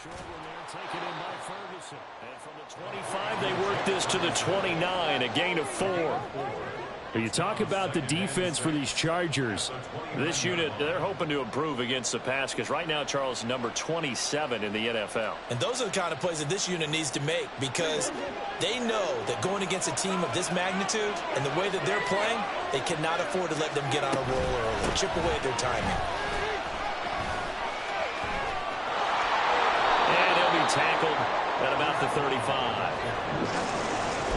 Short one there, taken in by Ferguson. And from the 25, they work this to the 29, a gain of 4. You talk about the defense for these Chargers. This unit, they're hoping to improve against the pass because right now, Charles, number 27 in the NFL. And those are the kind of plays that this unit needs to make because they know that going against a team of this magnitude and the way that they're playing, they cannot afford to let them get on a roll early, chip away at their timing. And he'll be tackled at about the 35.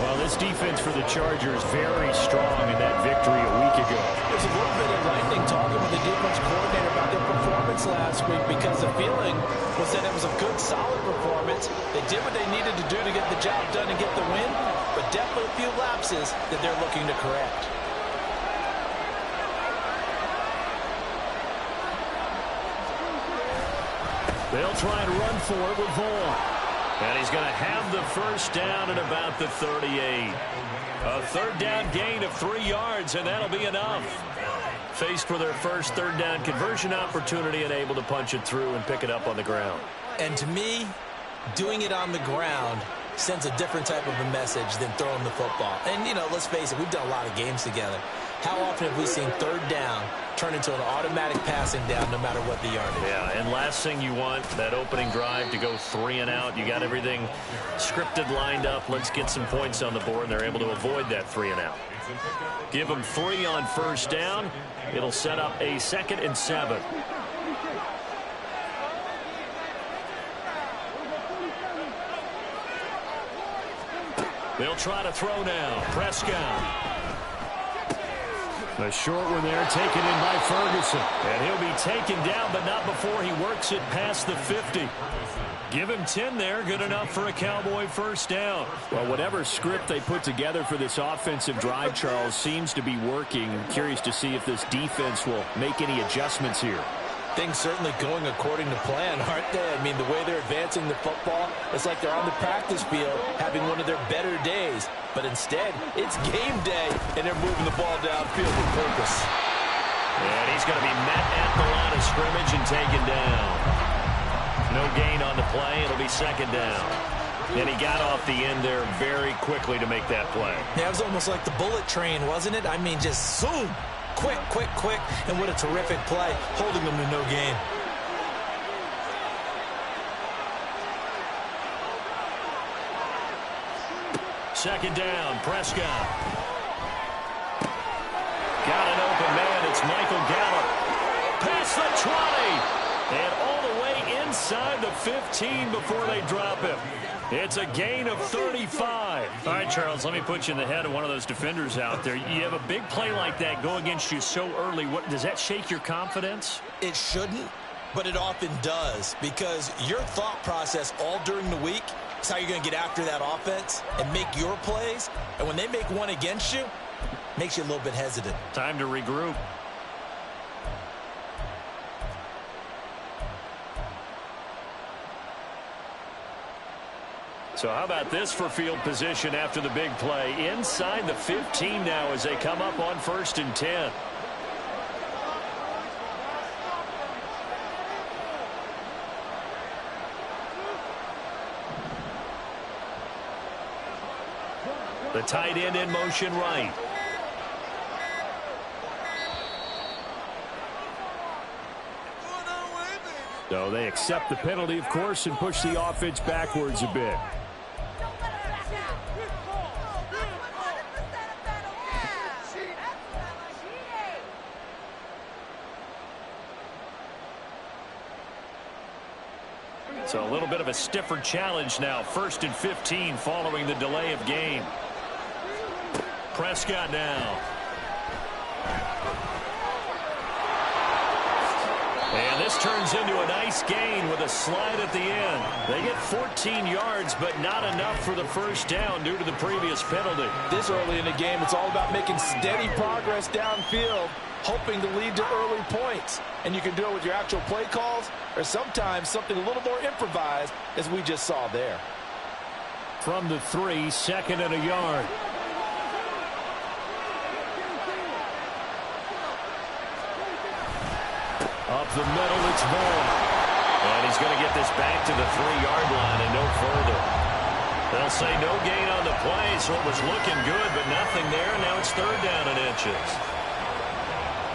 Well, this defense for the Chargers very strong in that victory a week ago. There's a little bit of lightning talking with the defense coordinator about their performance last week because the feeling was that it was a good, solid performance. They did what they needed to do to get the job done and get the win, but definitely a few lapses that they're looking to correct. They'll try and run for it with Vaughn. And he's going to have the first down at about the 38. A third down gain of 3 yards, and that'll be enough. Faced with their first third down conversion opportunity and able to punch it through and pick it up on the ground. And to me, doing it on the ground sends a different type of a message than throwing the football. And, you know, let's face it, we've done a lot of games together. How often have we seen third down turn into an automatic passing down no matter what the yardage? Yeah, and last thing you want, that opening drive to go 3 and out. You got everything scripted, lined up. Let's get some points on the board, and they're able to avoid that 3 and out. Give them 3 on first down. It'll set up a 2nd and 7. They'll try to throw now. Prescott. A short one there, taken in by Ferguson. And he'll be taken down, but not before he works it past the 50. Give him 10 there, good enough for a Cowboy first down. Well, whatever script they put together for this offensive drive, Charles, seems to be working. Curious to see if this defense will make any adjustments here. Things certainly going according to plan, aren't they? I mean, the way they're advancing the football, it's like they're on the practice field having one of their better days. But instead, it's game day, and they're moving the ball downfield with purpose. And he's going to be met at the line of scrimmage and taken down. No gain on the play. It'll be 2nd down. And he got off the end there very quickly to make that play. Yeah, it was almost like the bullet train, wasn't it? I mean, just zoom. Quick, quick, quick, and what a terrific play, holding them to no gain. Second down, Prescott. Got an open man, it's Michael Gallup. Past the 20, and all the way inside the 15 before they drop him. It's a gain of 35. All right, Charles, let me put you in the head of one of those defenders out there. You have a big play like that go against you so early. What does that shake your confidence? It shouldn't, but it often does because your thought process all during the week is how you're going to get after that offense and make your plays. And when they make one against you, it makes you a little bit hesitant. Time to regroup. So how about this for field position after the big play? Inside the 15 now as they come up on 1st and 10. The tight end in motion right. So they accept the penalty, of course, and push the offense backwards a bit. So a little bit of a stiffer challenge now. 1st and 15 following the delay of game. Prescott now. And this turns into a nice gain with a slide at the end. They get 14 yards, but not enough for the first down due to the previous penalty. This early in the game, it's all about making steady progress downfield, hoping to lead to early points. And you can do it with your actual play calls or sometimes something a little more improvised, as we just saw there. From the 3, 2nd and a yard. Up the middle, it's Vaughn. And he's going to get get this back to the 3-yard line and no further. They'll say no gain on the play, so it was looking good, but nothing there. Now it's 3rd down and inches.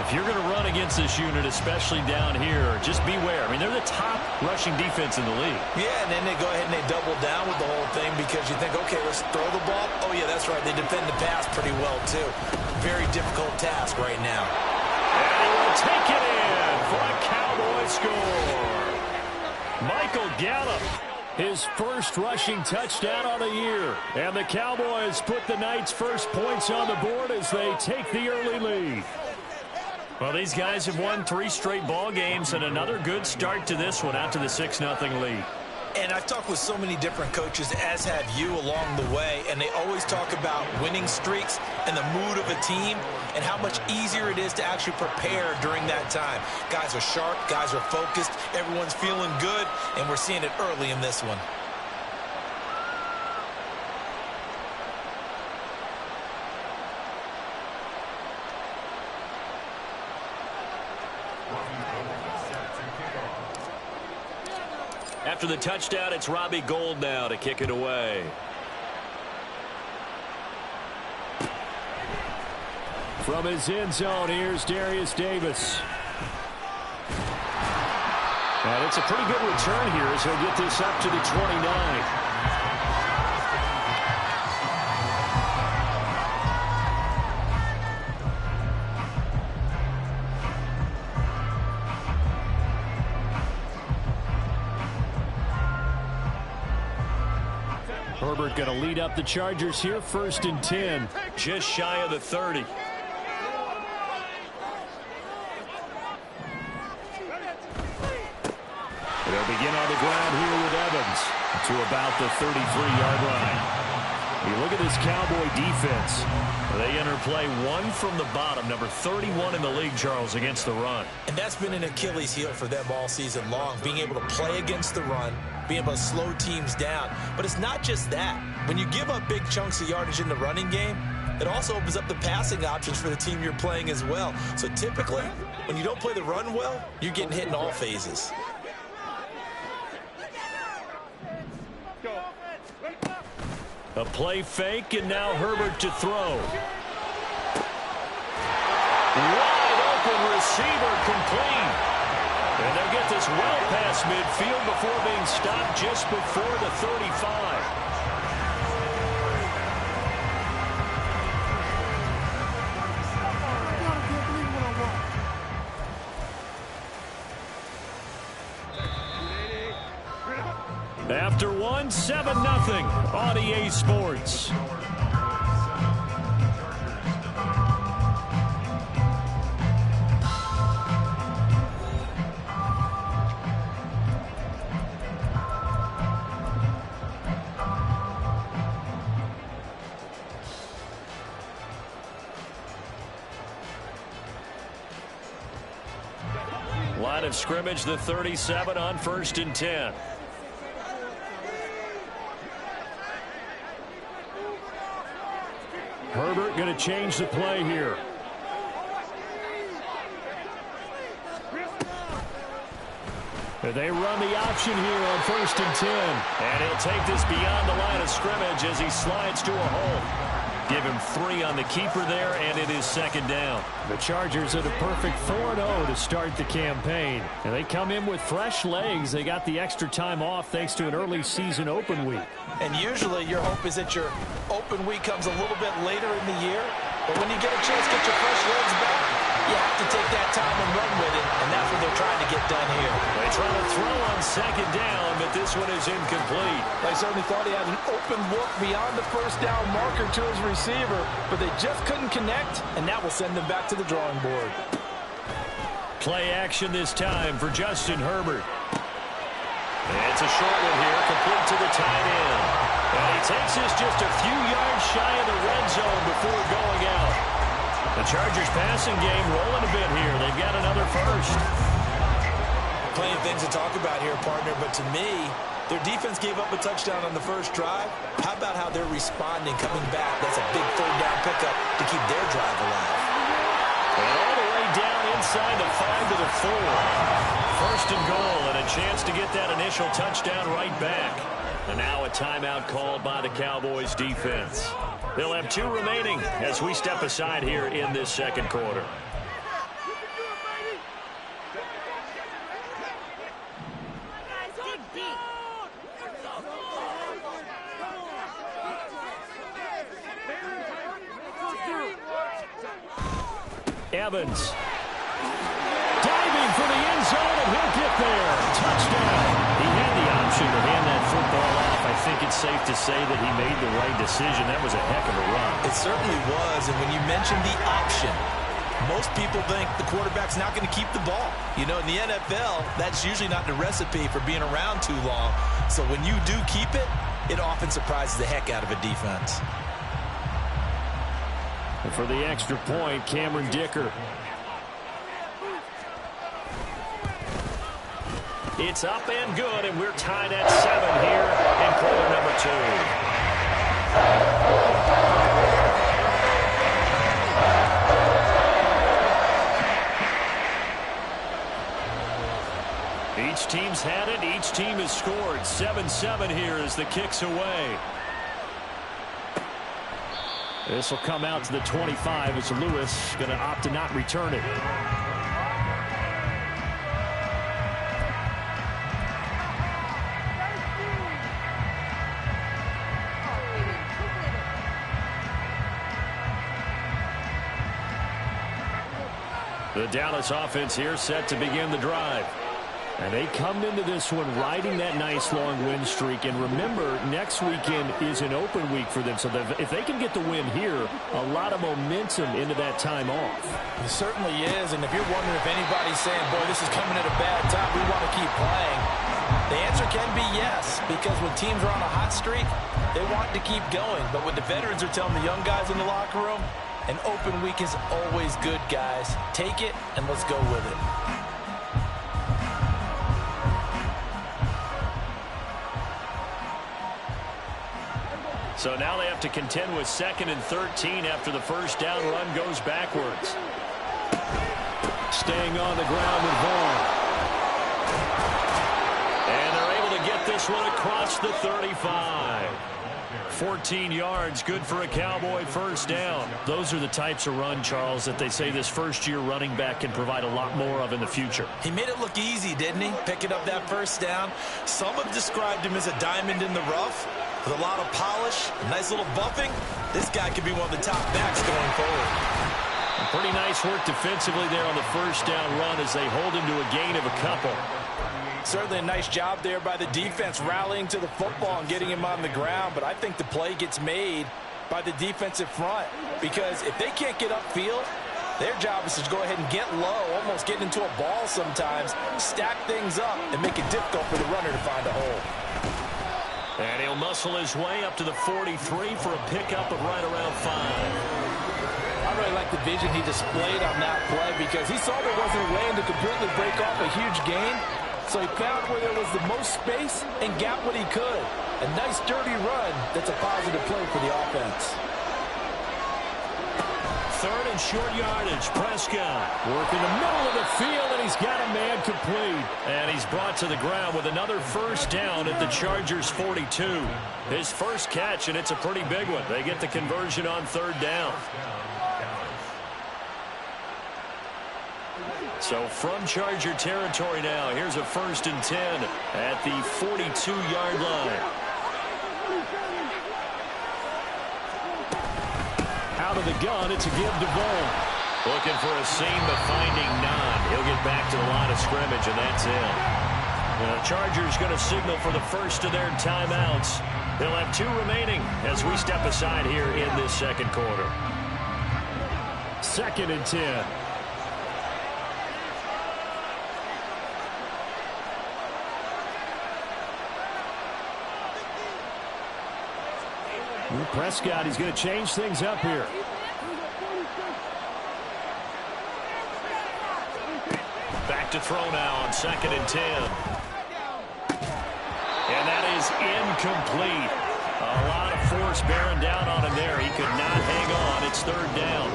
If you're going to run against this unit, especially down here, just beware. I mean, they're the top rushing defense in the league. Yeah, and then they go ahead and they double down with the whole thing because you think, okay, let's throw the ball. Oh, yeah, that's right. They defend the pass pretty well, too. Very difficult task right now. And he will take it in for a Cowboy score. Michael Gallup, his first rushing touchdown on the year. And the Cowboys put the night's first points on the board as they take the early lead. Well, these guys have won 3 straight ball games and another good start to this one out to the 6-0 lead. And I've talked with so many different coaches, as have you along the way, and they always talk about winning streaks and the mood of a team and how much easier it is to actually prepare during that time. Guys are sharp, guys are focused, everyone's feeling good, and we're seeing it early in this one. After the touchdown, it's Robbie Gould now to kick it away. From his end zone, here's Darius Davis. And it's a pretty good return here as he'll get this up to the 29. Herbert going to lead up the Chargers here, 1st and 10. Just shy of the 30. They'll begin on the ground here with Evans to about the 33-yard line. You look at this Cowboy defense. They enter play 1 from the bottom, number 31 in the league, Charles, against the run. And that's been an Achilles heel for them all season long, being able to play against the run, being able to slow teams down. But it's not just that. When you give up big chunks of yardage in the running game, it also opens up the passing options for the team you're playing as well. So typically, when you don't play the run well, you're getting hit in all phases. A play fake, and now Herbert to throw. Wide open receiver complete. And they'll get this well past midfield before being stopped just before the 35. After 1, 7-0 on EA Sports. Line of scrimmage, the 37 on 1st and 10. Herbert going to change the play here. They run the option here on 1st and 10. And he'll take this beyond the line of scrimmage as he slides to a hole. Give him 3 on the keeper there, and it is 2nd down. The Chargers are the perfect 4-0 to start the campaign. And they come in with fresh legs. They got the extra time off thanks to an early season open week. And usually your hope is that your open week comes a little bit later in the year. But when you get a chance to get your fresh legs back, you have to take that time and run with it. And that's what they're trying to get done here. They try to throw on 2nd down, but this one is incomplete. They certainly thought he had an open look beyond the 1st down marker to his receiver, but they just couldn't connect, and that will send them back to the drawing board. Play action this time for Justin Herbert. It's a short one here, complete to the tight end. And he takes this just a few yards shy of the red zone before going out. The Chargers passing game rolling a bit here. They've got another first. Plenty of things to talk about here, partner, but to me, their defense gave up a touchdown on the first drive. How about how they're responding, coming back? That's a big 3rd down pickup to keep their drive alive. And all the way down inside the 5 to the 4. First and goal, and a chance to get that initial touchdown right back. And now a timeout called by the Cowboys defense. They'll have 2 remaining as we step aside here in this second quarter. Evans diving for the end zone, and he'll get there. Touchdown. He had the option to hand that football off. I think it's safe to say that he made the right decision. That was a heck of a run. It certainly was, and when you mentioned the option, most people think the quarterback's not going to keep the ball. You know, in the NFL, that's usually not the recipe for being around too long. So when you do keep it, it often surprises the heck out of a defense. And for the extra point, Cameron Dicker. It's up and good, and we're tied at 7 here in quarter number 2. Each team's had it. Each team has scored. 7-7 here as the kick's away. This will come out to the 25 as Lewis going to opt to not return it. The Dallas offense here set to begin the drive. And they come into this one riding that nice long win streak. And remember, next weekend is an open week for them. So that if they can get the win here, a lot of momentum into that time off. It certainly is. And if you're wondering if anybody's saying, boy, this is coming at a bad time, we want to keep playing, the answer can be yes. Because when teams are on a hot streak, they want to keep going. But what the veterans are telling the young guys in the locker room, an open week is always good, guys. Take it and let's go with it. So now they have to contend with 2nd and 13 after the first down run goes backwards. Staying on the ground with Vaughn. And they're able to get this one across the 35. 14 yards, good for a Cowboy first down. Those are the types of run, Charles, that they say this first-year running back can provide a lot more of in the future. He made it look easy, didn't he? Picking up that first down. Some have described him as a diamond in the rough. With a lot of polish, a nice little buffing, this guy could be one of the top backs going forward. Pretty nice work defensively there on the first down run as they hold him to a gain of a couple. Certainly a nice job there by the defense rallying to the football and getting him on the ground, but I think the play gets made by the defensive front because if they can't get upfield, their job is to go ahead and get low, almost get into a ball sometimes, stack things up, and make it difficult for the runner to find a hole. And he'll muscle his way up to the 43 for a pickup of right around 5. I really like the vision he displayed on that play because he saw there wasn't a way to completely break off a huge gain. So he found where there was the most space and got what he could. A nice dirty run that's a positive play for the offense. 3rd and short yardage. Prescott working the middle of the field, and he's got a man complete. And he's brought to the ground with another first down at the Chargers' 42. His first catch, and it's a pretty big one. They get the conversion on 3rd down. So from Charger territory now, here's a 1st and 10 at the 42-yard line. Out of the gun, it's a give to Vaughn. Looking for a seam, but finding none. He'll get back to the line of scrimmage, and that's it. The Chargers going to signal for the first of their timeouts. They'll have 2 remaining as we step aside here in this second quarter. 2nd and 10. Prescott, he's going to change things up here. Back to throw now on 2nd and 10. And that is incomplete. A lot of force bearing down on him there. He could not hang on. It's 3rd down.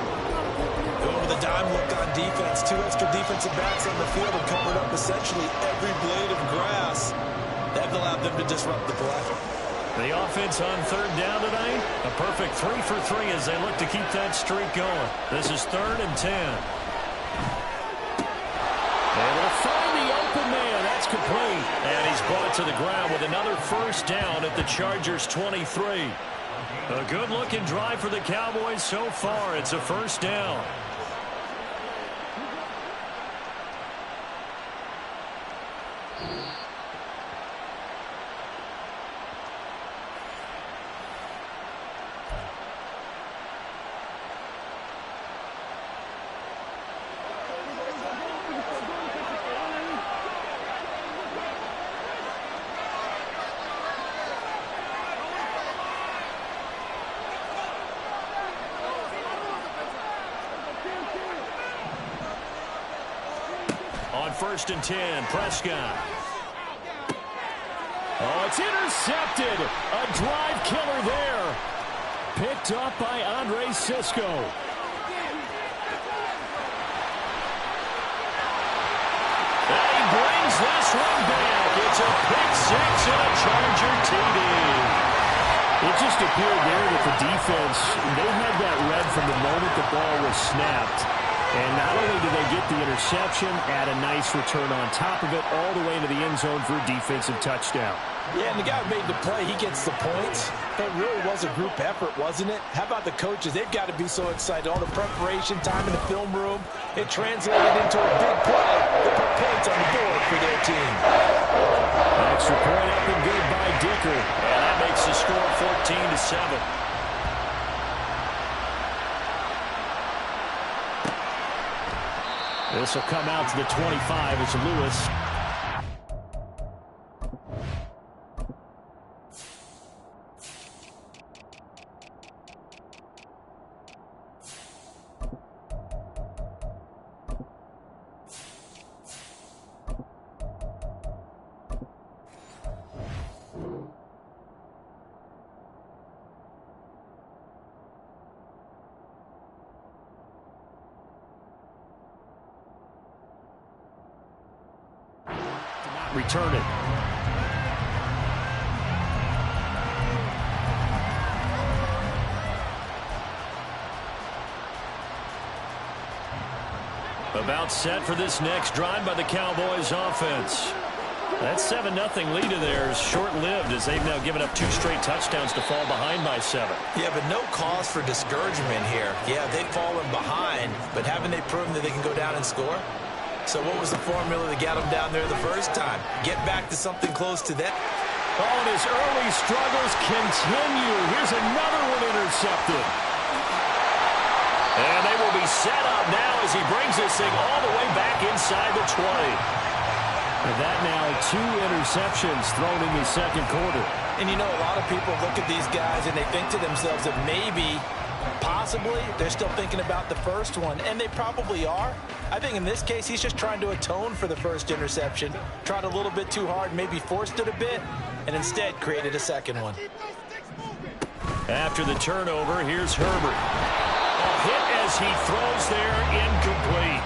Going to the dime look on defense. 2 extra defensive backs on the field and covered up essentially every blade of grass. That allowed them to disrupt the play. The offense on third down tonight. A perfect 3 for 3 as they look to keep that streak going. This is 3rd and 10. Able to find the open man. That's complete. And he's brought to the ground with another first down at the Chargers' 23. A good-looking drive for the Cowboys so far. It's a first down. On 1st and 10, Prescott. Oh, it's intercepted. A drive killer there. Picked up by Andre Sisco. And he brings this one back. It's a pick 6 and a Charger TD. It just appeared there that the defense, they had that read from the moment the ball was snapped. And not only do they get the interception, add a nice return on top of it, all the way to the end zone for a defensive touchdown. Yeah, and the guy who made the play, he gets the points. It really was a group effort, wasn't it? How about the coaches? They've got to be so excited. All the preparation time in the film room, it translated into a big play that put points on the board for their team. Extra point up and good by Dicker. And that makes the score 14-7. This will come out to the 25 as Lewis. Return it. About set for this next drive by the Cowboys offense. That 7-0 lead of theirs short-lived as they've now given up 2 straight touchdowns to fall behind by 7. Yeah, but no cause for discouragement here. Yeah, they've fallen behind, but haven't they proven that they can go down and score? So what was the formula that got him down there the first time? Get back to something close to that. Oh, and his early struggles continue. Here's another one intercepted. And they will be set up now as he brings this thing all the way back inside the 20. And that now 2 interceptions thrown in the second quarter. And you know, a lot of people look at these guys and they think to themselves that maybe, possibly, they're still thinking about the first one. And they probably are. I think in this case, he's just trying to atone for the first interception. Tried a little bit too hard, maybe forced it a bit, and instead created a second one. After the turnover, here's Herbert. A hit as he throws there, incomplete.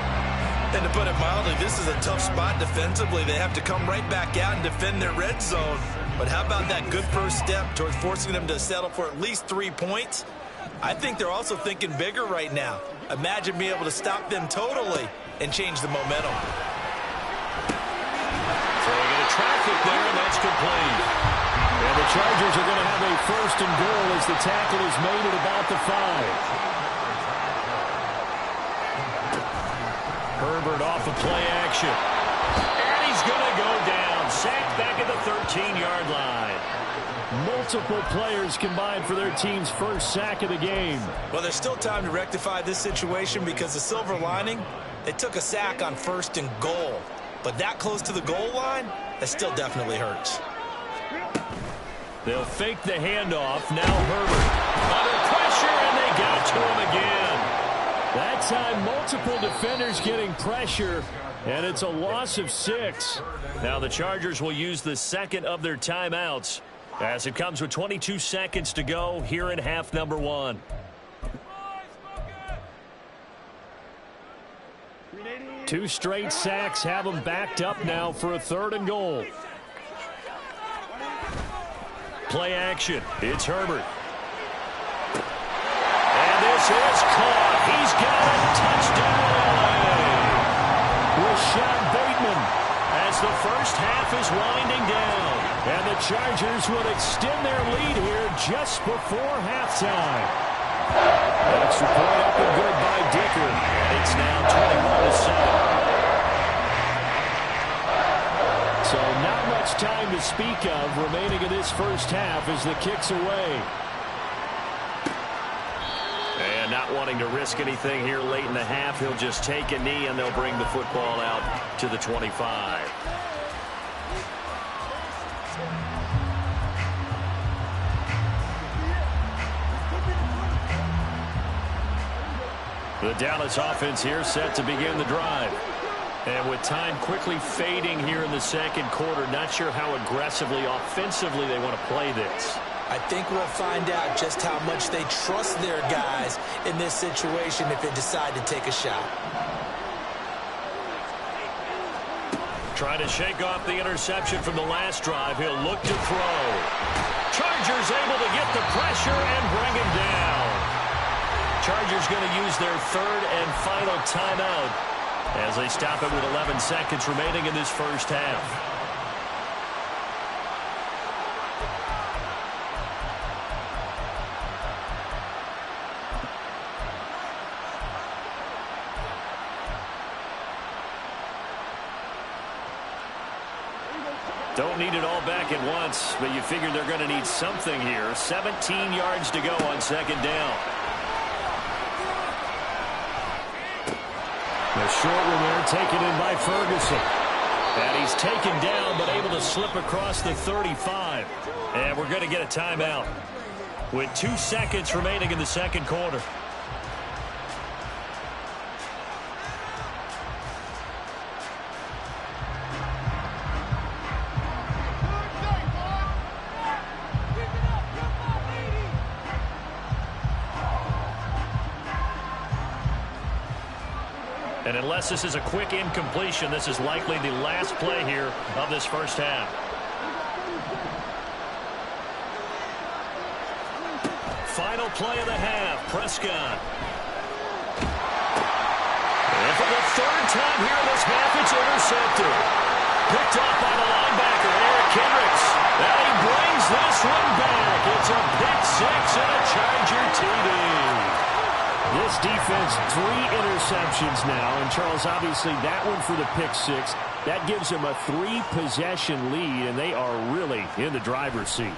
And to put it mildly, this is a tough spot defensively. They have to come right back out and defend their red zone. But how about that good first step towards forcing them to settle for at least 3 points? I think they're also thinking bigger right now. Imagine being able to stop them totally and change the momentum. Throwing into traffic there, and that's complete. And the Chargers are going to have a first and goal as the tackle is made at about the 5. Herbert off of play action. And he's going to go down. Sacked back at the 13-yard line. Multiple players combined for their team's first sack of the game. Well, there's still time to rectify this situation because the silver lining, they took a sack on 1st and goal. But that close to the goal line, that still definitely hurts. They'll fake the handoff. Now Herbert under pressure, and they got to him again. That time, multiple defenders getting pressure, and it's a loss of 6. Now the Chargers will use the second of their timeouts as it comes with 22 seconds to go here in half number 1. 2 straight sacks have them backed up now for a 3rd and goal. Play action. It's Herbert. And this is caught. He's got a touchdown, LA. Rashad Bateman as the first half is winding down. And the Chargers will extend their lead here just before halftime. Extra point up and good by Dicker. It's now 21-7. So not much time to speak of remaining in this first half as the kick's away. And not wanting to risk anything here late in the half, he'll just take a knee and they'll bring the football out to the 25. The Dallas offense here set to begin the drive. And with time quickly fading here in the second quarter, not sure how aggressively, offensively they want to play this. I think we'll find out just how much they trust their guys in this situation if they decide to take a shot. Trying to shake off the interception from the last drive. He'll look to throw. Chargers able to get the pressure and bring him down. Chargers going to use their 3rd and final timeout as they stop it with 11 seconds remaining in this first half. Don't need it all back at once, but you figure they're going to need something here. 17 yards to go on 2nd down. The short one there taken in by Ferguson. And he's taken down but able to slip across the 35. And we're going to get a timeout with 2 seconds remaining in the second quarter. And unless this is a quick incompletion, this is likely the last play here of this first half. Final play of the half, Prescott. And for the 3rd time here in this half, it's intercepted. Picked up by the linebacker, Eric Kendricks. And he brings this one back. It's a pick 6 and a Charger TD. This defense, 3 interceptions now. And, Charles, obviously that one for the pick 6. That gives them a 3-possession lead, and they are really in the driver's seat.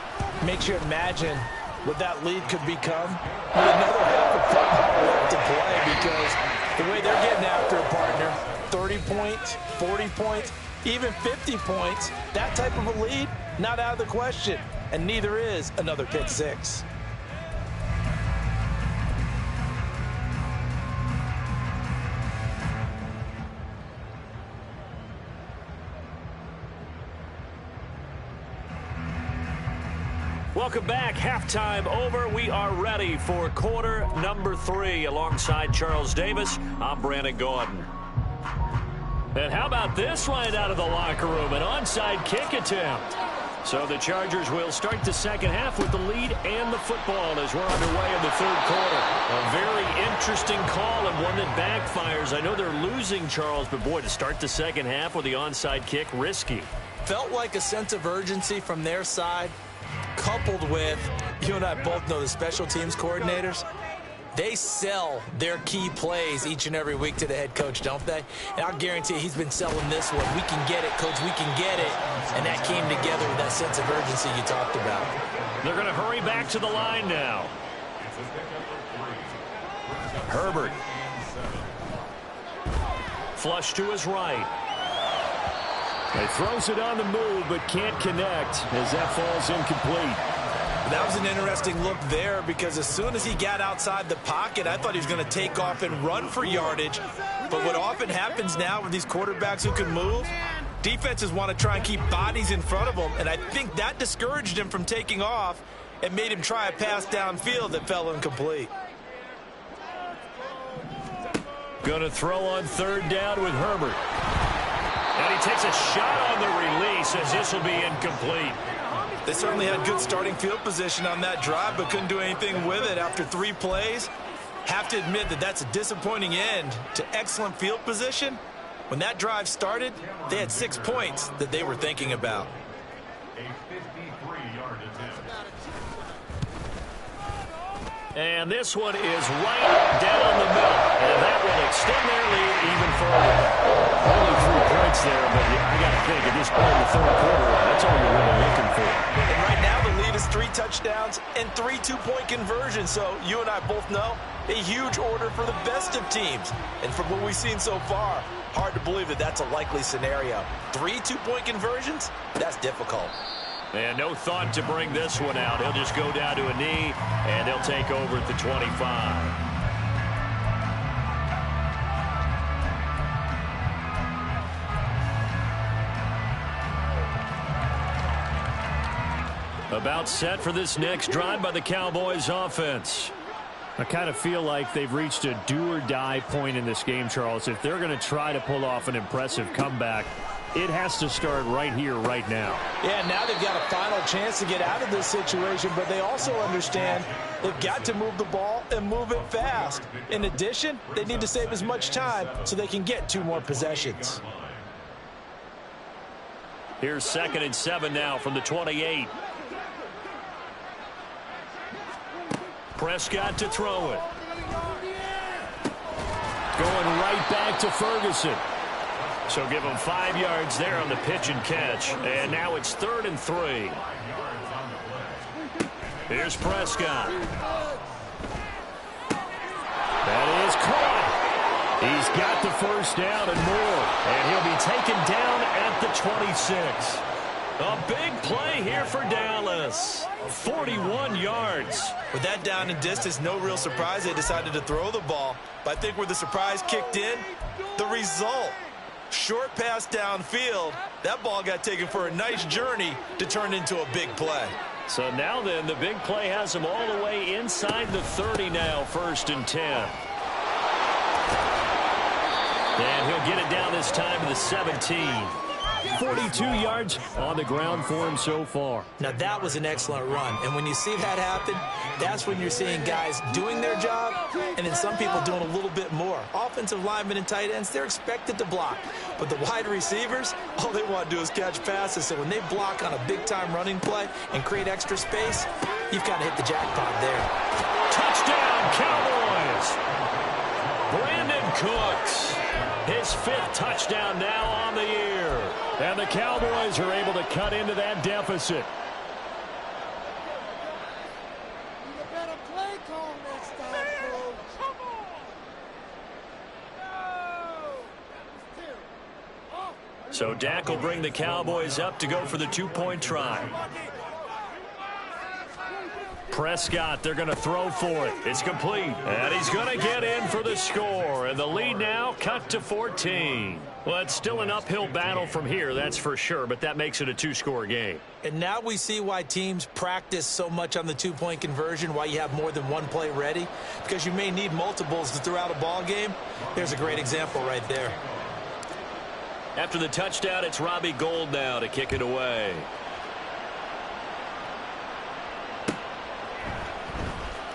Makes you imagine what that lead could become with another half of football left to play, because the way they're getting after a partner, 30 points, 40 points, even 50 points, that type of a lead, not out of the question. And neither is another pick 6. Welcome back. Halftime over. We are ready for quarter number 3. Alongside Charles Davis, I'm Brandon Gordon. And how about this right out of the locker room? An onside kick attempt. So the Chargers will start the second half with the lead and the football as we're underway in the 3rd quarter. A very interesting call and one that backfires. I know they're losing, Charles, but boy, to start the second half with the onside kick, risky. Felt like a sense of urgency from their side, coupled with, you and I both know the special teams coordinators, they sell their key plays each and every week to the head coach, don't they? And I'll guarantee he's been selling this one. We can get it, coach, we can get it. And that came together with that sense of urgency you talked about. They're going to hurry back to the line now. Herbert. Flush to his right. He throws it on the move, but can't connect as that falls incomplete. That was an interesting look there, because as soon as he got outside the pocket, I thought he was going to take off and run for yardage. But what often happens now with these quarterbacks who can move, defenses want to try and keep bodies in front of them, and I think that discouraged him from taking off and made him try a pass downfield that fell incomplete. Going to throw on third down with Herbert. And he takes a shot on the release as this will be incomplete. They certainly had good starting field position on that drive, but couldn't do anything with it after 3 plays. Have to admit that that's a disappointing end to excellent field position. When that drive started, they had 6 points that they were thinking about. And this one is right down the middle. And that will extend their lead even further. Only 3 points there, but I got to think at this point in the third quarter, that's all you're really looking for. And right now the lead is 3 touchdowns and 3 two-point conversions. So you and I both know a huge order for the best of teams. And from what we've seen so far, hard to believe that that's a likely scenario. 3 two-point conversions? That's difficult. And no thought to bring this one out. He'll just go down to a knee, and they'll take over at the 25. About set for this next drive by the Cowboys offense. I kind of feel like they've reached a do-or-die point in this game, Charles. If they're going to try to pull off an impressive comeback, it has to start right here, right now. Yeah, now they've got a final chance to get out of this situation, but they also understand they've got to move the ball and move it fast. In addition, they need to save as much time so they can get 2 more possessions. Here's 2nd and 7 now from the 28. Prescott to throw it. Going right back to Ferguson. So give him 5 yards there on the pitch and catch. And now it's 3rd and 3. Here's Prescott. That is caught. He's got the first down and more. And he'll be taken down at the 26. A big play here for Dallas. 41 yards. With that down and distance, no real surprise they decided to throw the ball. But I think where the surprise kicked in, the result. Short pass downfield. That ball got taken for a nice journey to turn into a big play. So now then, the big play has him all the way inside the 30 now, 1st and 10. And he'll get it down this time to the 17. 42 yards on the ground for him so far. Now that was an excellent run, and when you see that happen, that's when you're seeing guys doing their job and then some people doing a little bit more. Offensive linemen and tight ends, they're expected to block, but the wide receivers, all they want to do is catch passes. So when they block on a big-time running play and create extra space, you've got to hit the jackpot there. Touchdown, Cowboys! Brandon Cooks, his 5th touchdown now on the year. And the Cowboys are able to cut into that deficit. So Dak will bring the Cowboys up to go for the 2-point try. Prescott, they're going to throw for it. It's complete. And he's going to get in for the score. And the lead now cut to 14. Well, it's still an uphill battle from here, that's for sure, but that makes it a 2-score game. And now we see why teams practice so much on the 2-point conversion, why you have more than one play ready, because you may need multiples to throw out a ball game. There's a great example right there. After the touchdown, it's Robbie Gould now to kick it away.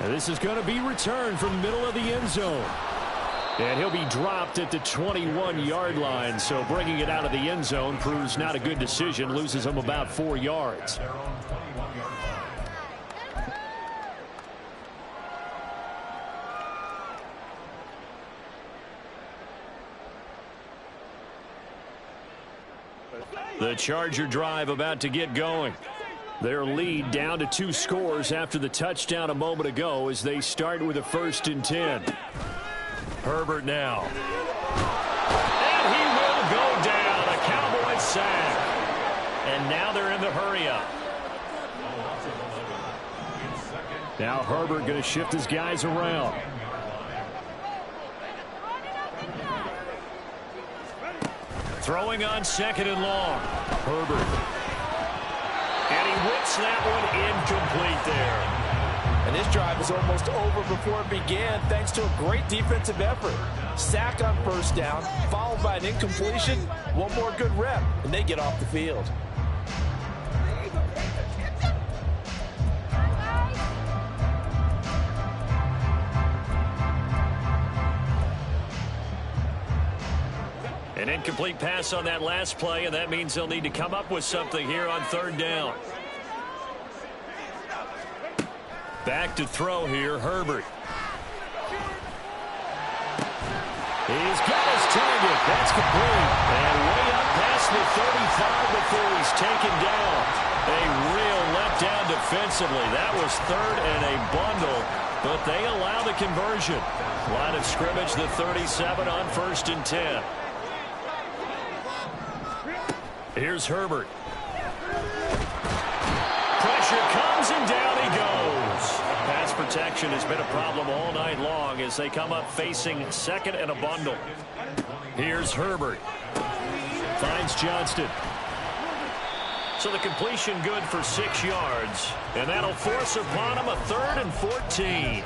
And this is going to be returned from the middle of the end zone. And he'll be dropped at the 21-yard line, so bringing it out of the end zone proves not a good decision, loses him about 4 yards. The Charger drive about to get going. Their lead down to 2 scores after the touchdown a moment ago as they start with a 1st and 10. Herbert now. And he will go down. A Cowboy sack. And now they're in the hurry-up. Now Herbert going to shift his guys around. Throwing on 2nd and long. Herbert. And he whips that one incomplete there. And this drive was almost over before it began thanks to a great defensive effort. sack on first down, followed by an incompletion, one more good rep, and they get off the field. An incomplete pass on that last play, and that means they'll need to come up with something here on third down. Back to throw here, Herbert. He's got his target. That's complete. And way up past the 35 before he's taken down. A real letdown defensively. That was third and a bundle, but they allow the conversion. Line of scrimmage, the 37 on 1st and 10. Here's Herbert. Pressure comes and down he goes. Pass protection has been a problem all night long as they come up facing second and a bundle. Here's Herbert. Finds Johnston. So the completion good for 6 yards. And that'll force upon him a 3rd and 14.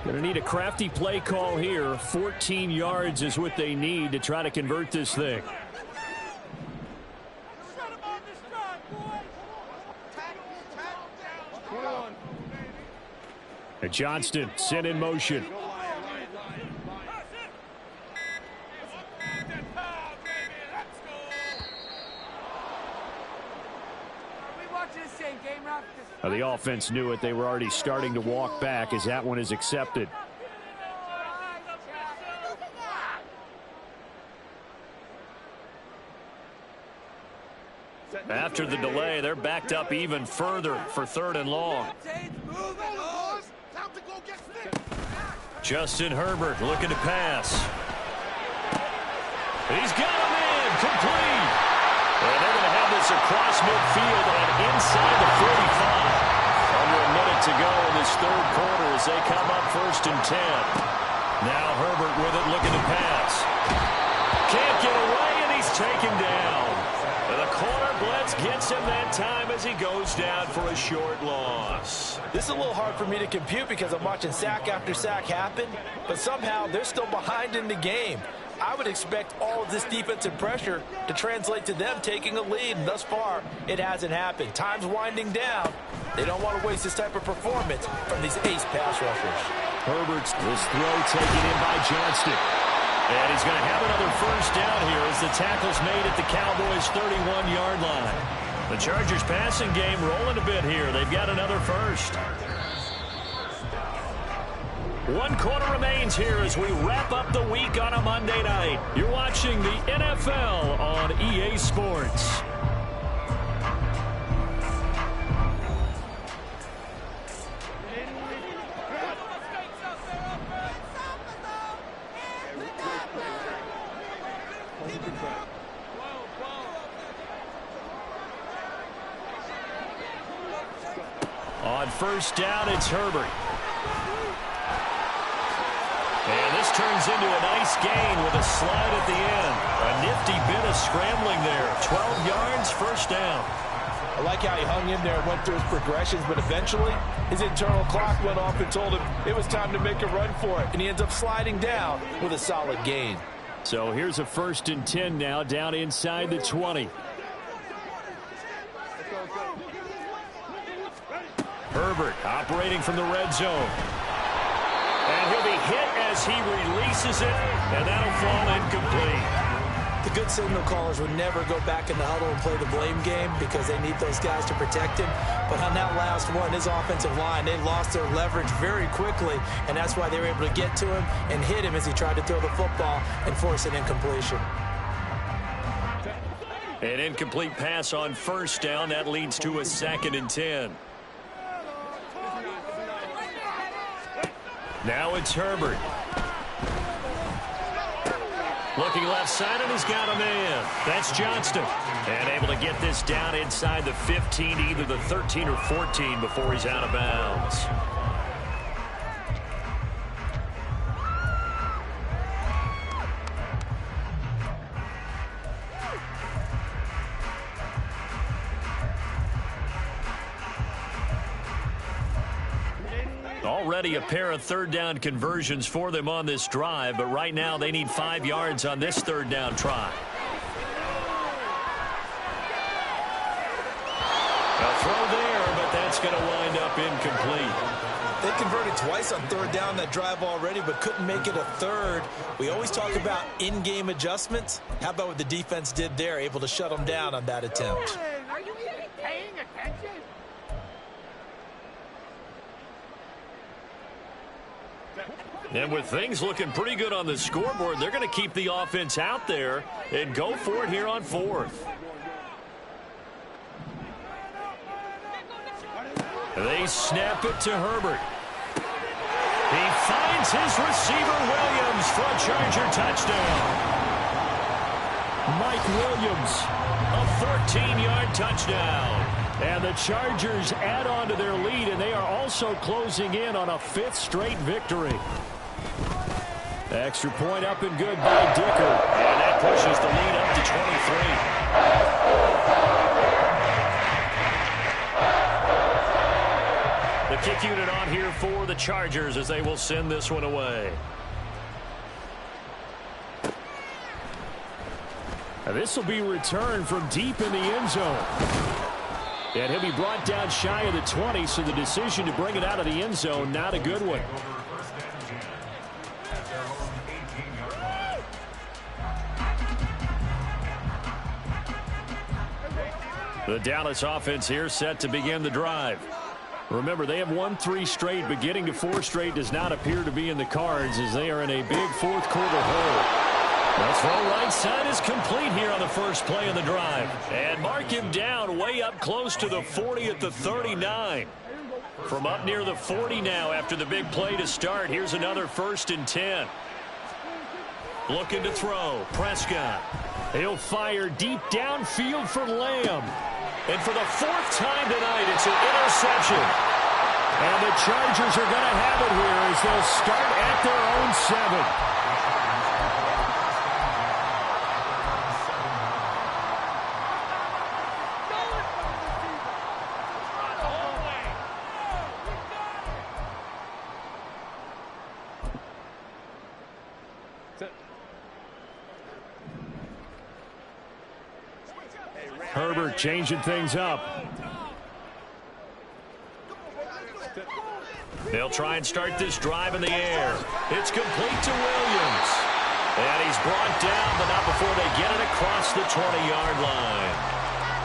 Going to need a crafty play call here. 14 yards is what they need to try to convert this thing. And Johnston sent in motion. The offense knew it. They were already starting to walk back as that one is accepted. After the delay, they're backed up even further for 3rd and long. Justin Herbert looking to pass. He's got him in. Complete. And they're going to have this across midfield and inside the 45. Under a minute to go in this 3rd quarter as they come up 1st and 10. Now Herbert with it looking to pass. Can't get away and he's taken down. And the corner blitz gets him that time as he goes down for a short loss. This is a little hard for me to compute because I'm watching sack after sack happen, but somehow they're still behind in the game. I would expect all of this defensive pressure to translate to them taking a lead, and thus far, it hasn't happened. Time's winding down. They don't want to waste this type of performance from these ace pass rushers. Herbert's this throw taken in by Johnston. And he's going to have another 1st down here as the tackle's made at the Cowboys' 31-yard line. The Chargers passing game rolling a bit here. They've got another 1st. 1 quarter remains here as we wrap up the week on a Monday night. You're watching the NFL on EA Sports. On 1st down, it's Herbert. And this turns into a nice gain with a slide at the end. A nifty bit of scrambling there. 12 yards, 1st down. I like how he hung in there and went through his progressions, but eventually his internal clock went off and told him it was time to make a run for it. And he ends up sliding down with a solid gain. So here's a 1st and 10 now down inside the 20. Herbert operating from the red zone. And he'll be hit as he releases it, and that'll fall incomplete. The good signal callers would never go back in the huddle and play the blame game because they need those guys to protect him. But on that last one, his offensive line, they lost their leverage very quickly, and that's why they were able to get to him and hit him as he tried to throw the football and force an incompletion. An incomplete pass on 1st down. That leads to a 2nd and 10. Now it's Herbert. Looking left side, and he's got a man. That's Johnston. And able to get this down inside the 15, either the 13 or 14 before he's out of bounds. Already a pair of third down conversions for them on this drive, but right now they need 5 yards on this third down try. A throw there, but that's going to wind up incomplete. They converted twice on third down that drive already, but couldn't make it a third. We always talk about in-game adjustments. How about what the defense did there, able to shut them down on that attempt? Are you really paying attention? And with things looking pretty good on the scoreboard, they're going to keep the offense out there and go for it here on 4th. They snap it to Herbert. He finds his receiver, Williams, for a Charger touchdown. Mike Williams, a 14-yard touchdown. And the Chargers add on to their lead, and they are also closing in on a 5th straight victory. Extra point up and good by Dicker. And that pushes the lead up to 23. The kick unit on here for the Chargers as they will send this one away. This will be returned from deep in the end zone. And he'll be brought down shy of the 20, so the decision to bring it out of the end zone, not a good one. The Dallas offense here set to begin the drive. Remember, they have won 3 straight, but getting to 4 straight does not appear to be in the cards as they are in a big 4th quarter hole. The throw right side is complete here on the first play of the drive. And mark him down way up close to the 40 at the 39. From up near the 40 now after the big play to start. Here's another 1st and 10. Looking to throw. Prescott. He'll fire deep downfield for Lamb. And for the 4th time tonight, it's an interception. And the Chargers are going to have it here as they'll start at their own 7. Herbert changing things up. They'll try and start this drive in the air. It's complete to Williams. And he's brought down, but not before they get it across the 20-yard line.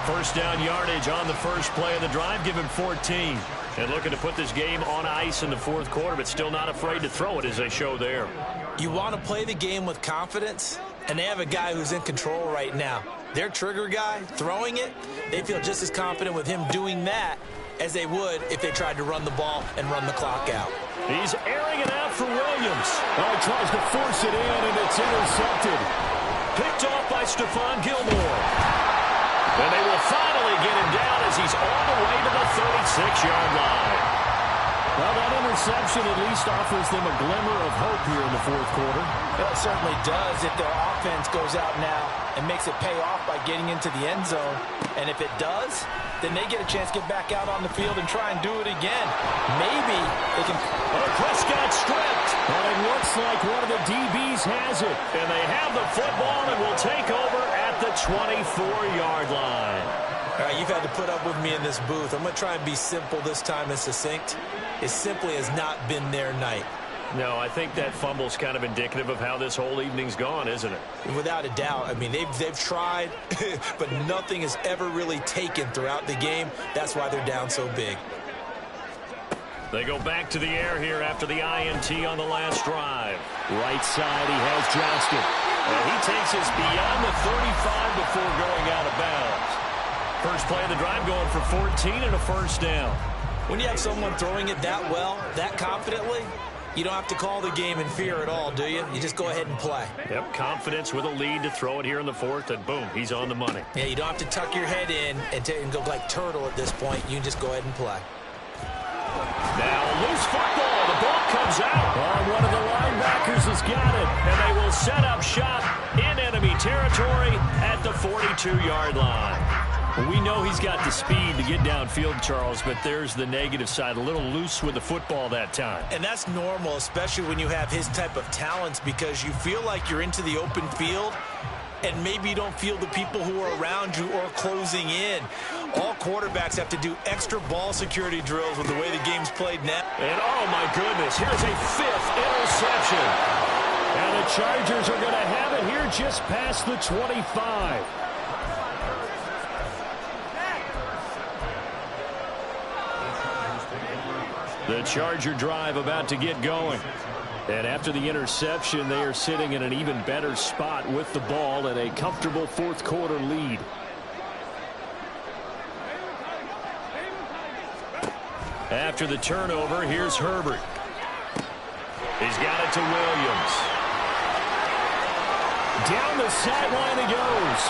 First down yardage on the first play of the drive. Give him 14. And looking to put this game on ice in the 4th quarter, but still not afraid to throw it as they show there. You want to play the game with confidence, and they have a guy who's in control right now. Their trigger guy throwing it, they feel just as confident with him doing that as they would if they tried to run the ball and run the clock out. He's airing it out for Williams. Oh, he tries to force it in, and it's intercepted. Picked off by Stephon Gilmore. And they will finally get him down as he's all the way to the 36-yard line. Well, that interception at least offers them a glimmer of hope here in the 4th quarter. It certainly does if their offense goes out now and makes it pay off by getting into the end zone. And if it does, then they get a chance to get back out on the field and try and do it again. Maybe they can... Oh, Prescott stripped. But it looks like one of the DBs has it. And they have the football and will take over at the 24-yard line. All right, you've had to put up with me in this booth. I'm going to try and be simple this time and succinct. It simply has not been their night. No, I think that fumble's kind of indicative of how this whole evening's gone, isn't it? Without a doubt. I mean, they've tried, but nothing has ever really taken throughout the game. That's why they're down so big. They go back to the air here after the INT on the last drive. Right side, he has Johnston. And he takes us beyond the 35 before going out of bounds. First play of the drive going for 14 and a first down. When you have someone throwing it that well, that confidently, you don't have to call the game in fear at all, do you? You just go ahead and play. Yep, confidence with a lead to throw it here in the 4th, and boom, he's on the money. Yeah, you don't have to tuck your head in and go like turtle at this point. You can just go ahead and play. Now a loose football. The ball comes out. Oh, one of the linebackers has got it. And they will set up shop in enemy territory at the 42-yard line. We know he's got the speed to get downfield, Charles, but there's the negative side. A little loose with the football that time. And that's normal, especially when you have his type of talents, because you feel like you're into the open field and maybe you don't feel the people who are around you or closing in. All quarterbacks have to do extra ball security drills with the way the game's played now. And oh my goodness, here's a 5th interception. And the Chargers are going to have it here just past the 25. The Charger drive about to get going. And after the interception, they are sitting in an even better spot with the ball and a comfortable fourth quarter lead. After the turnover, here's Herbert. He's got it to Williams. Down the sideline he goes.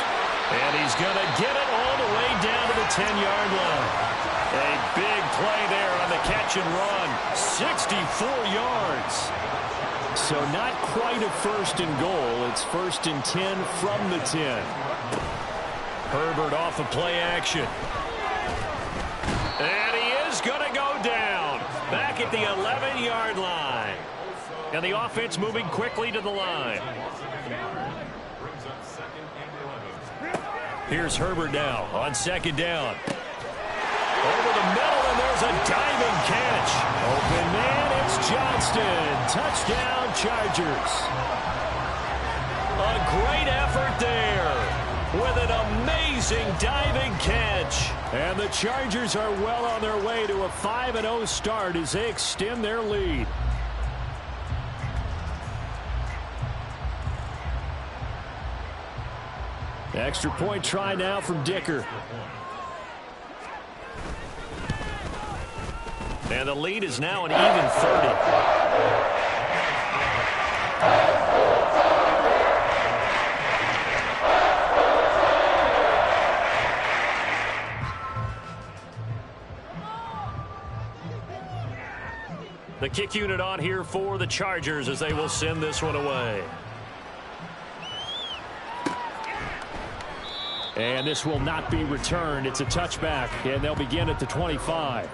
And he's going to get it all the way down to the 10-yard line. A big play there on the catch and run. 64 yards. So not quite a 1st and goal. It's 1st and 10 from the 10. Herbert off of play action. And he is going to go down. Back at the 11-yard line. And the offense moving quickly to the line. Here's Herbert now on 2nd down. Over the middle, and there's a diving catch. Open man, it's Johnston. Touchdown, Chargers. A great effort there with an amazing diving catch. And the Chargers are well on their way to a 5-0 start as they extend their lead. Extra point try now from Dicker. And the lead is now an even 30. The kick unit on here for the Chargers as they will send this one away. And this will not be returned. It's a touchback, and they'll begin at the 25.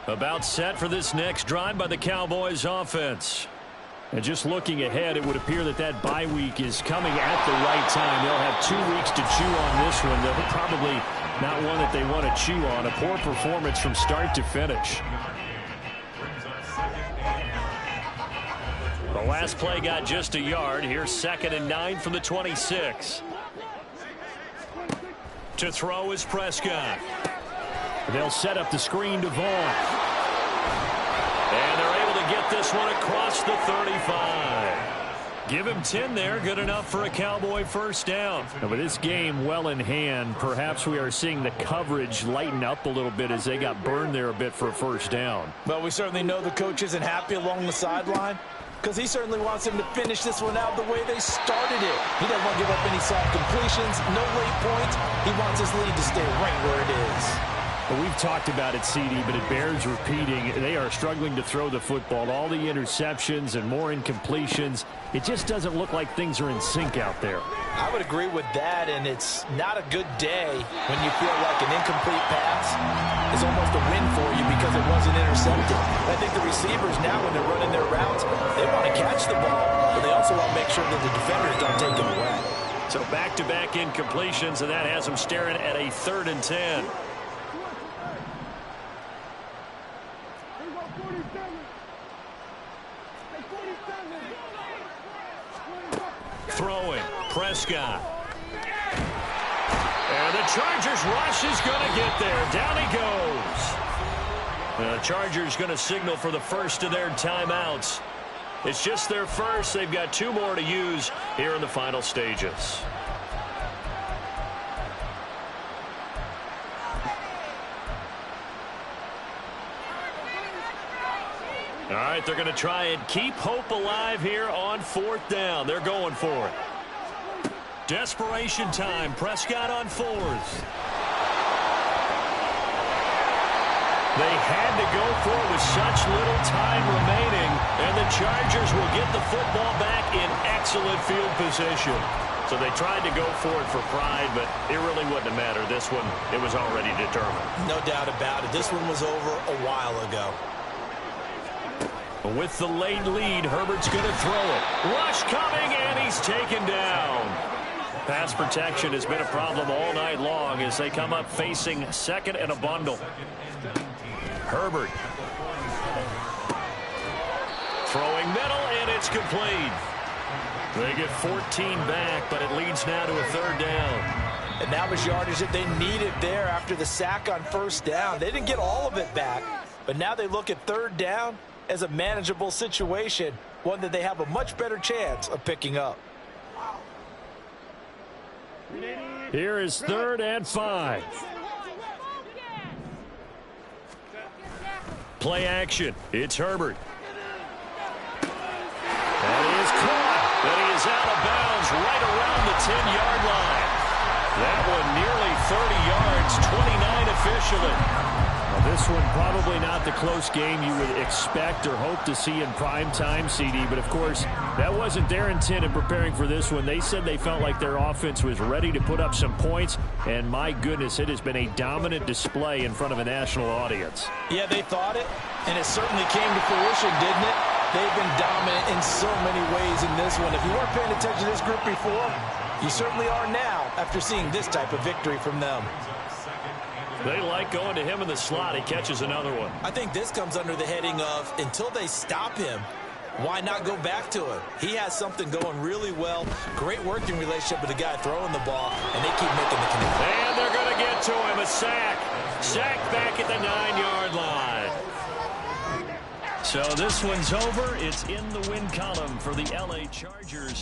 About set for this next drive by the Cowboys offense. And just looking ahead, it would appear that that bye week is coming at the right time. They'll have 2 weeks to chew on this one. They're probably not one that they want to chew on. A poor performance from start to finish. The last play got just a yard. Here's 2nd and 9 from the 26. To throw is Prescott. They'll set up the screen to Vaughn. And they're able to get this one across the 35. Give him 10 there. Good enough for a Cowboy first down. And with this game well in hand, perhaps we are seeing the coverage lighten up a little bit as they got burned there a bit for a first down. But we certainly know the coach isn't happy along the sideline because he certainly wants them to finish this one out the way they started it. He doesn't want to give up any soft completions, no late points. He wants his lead to stay right where it is. Well, we've talked about it, CD, but it bears repeating. They are struggling to throw the football. All the interceptions and more incompletions. It just doesn't look like things are in sync out there. I would agree with that, and it's not a good day when you feel like an incomplete pass is almost a win for you because it wasn't intercepted. I think the receivers now, when they're running their routes, they want to catch the ball, but they also want to make sure that the defenders don't take it away. So back-to-back incompletions, and that has them staring at a 3rd and 10. Throwing, Prescott. And the Chargers rush is going to get there. Down he goes. The Chargers going to signal for the first of their timeouts. It's just their first. They've got 2 more to use here in the final stages. All right, they're going to try and keep hope alive here on 4th down. They're going for it. Desperation time. Prescott on 4th. They had to go for it with such little time remaining, and the Chargers will get the football back in excellent field position. So they tried to go for it for pride, but it really wouldn't have mattered. This one, it was already determined. No doubt about it. This one was over a while ago. With the late lead, Herbert's going to throw it. Rush coming, and he's taken down. Pass protection has been a problem all night long as they come up facing second and a bundle. Herbert. Throwing middle, and it's complete. They get 14 back, but it leads now to a third down. And that was yardage that they needed there after the sack on first down. They didn't get all of it back, but now they look at third down as a manageable situation, one that they have a much better chance of picking up. Here is 3rd and 5. Play action. It's Herbert. That is caught. But he is out of bounds right around the 10-yard line. That one nearly 30 yards, 29 officially. Now this one probably not the close game you would expect or hope to see in prime time, CD. But, of course, that wasn't their intent in preparing for this one. They said they felt like their offense was ready to put up some points. And, my goodness, it has been a dominant display in front of a national audience. Yeah, they thought it, and it certainly came to fruition, didn't it? They've been dominant in so many ways in this one. If you weren't paying attention to this group before, you certainly are now after seeing this type of victory from them. They like going to him in the slot. He catches another one. I think this comes under the heading of until they stop him, why not go back to him? He has something going really well. Great working relationship with the guy throwing the ball, and they keep making the connection. And they're going to get to him. A sack. Sack back at the 9-yard line. So this one's over. It's in the win column for the LA Chargers.